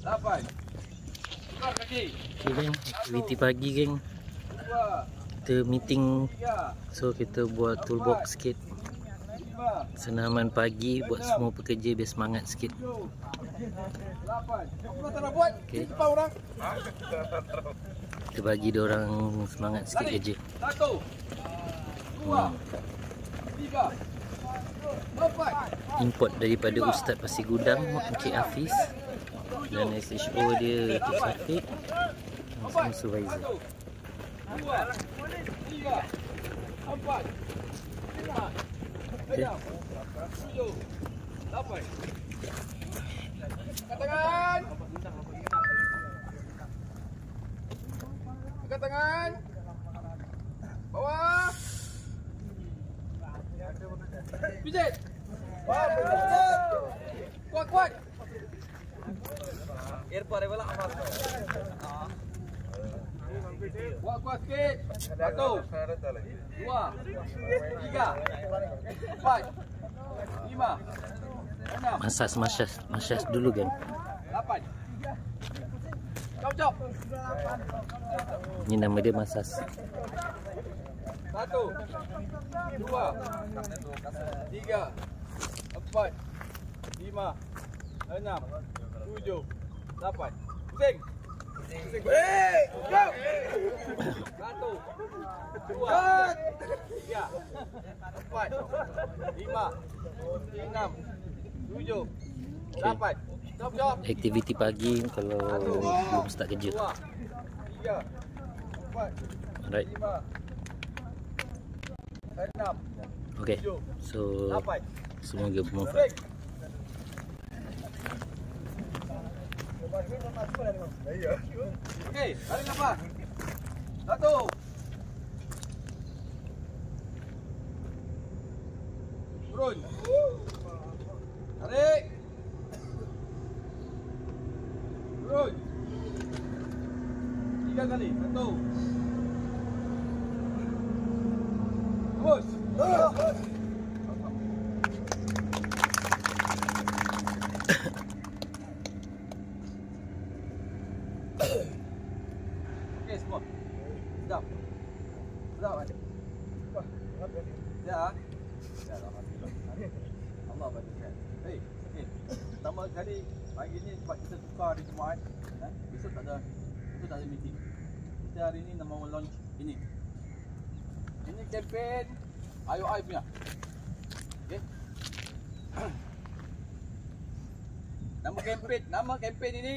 8. Tukar kaki. Okay geng, aktiviti pagi geng. 2, Kita meeting, 3, so kita buat toolbox sikit. 5, Senaman pagi buat semua pekerja biar semangat sikit. 7, 8. Apa tak nak buat? Okay. Cepat orang. Kita bagi dia orang semangat sikit kerja. 1, 2, 3, 4. Import daripada Ustaz Pasir Gudang, Encik Hafiz, dan SHO dia Encik Syafiq, langsung supervisor. 2, 3, 4, 5, 6, 7, 8. Angkat tangan. Angkat tangan. Bawah. Pijit. Kuat. Airport level lah amat. Kuat sikit. 1, 2, 3, 4, 5, 6, Masas dulu kan. 8. Cop. Ini nama dia masas. 1, 2, 3, 4, 5, 6, 7, 8. Pusing. Hei, go. 1, 2, 3, 4, 5, 6, 7, 8. Jom. Aktiviti pagi kalau belum start kerja. 2, 3, 4, Alright. 5, 6, Okay. So 8. semoga bermanfaat. Okey, tarik nafas. 1. Turun. Tarik. Turun. 3 kali. 1. Terus. Okey semua. Sedap. Sedap kan? Ya. Ya alhamdulillah. Allah bagikan. Hei, okey. Pertama kali pagi ni sebab kita tukar hari Jumaat, besok tak ada meeting. Kita hari ni nak mau launch ini. Ini kempen IOI punya. Okey. Nama kempen ini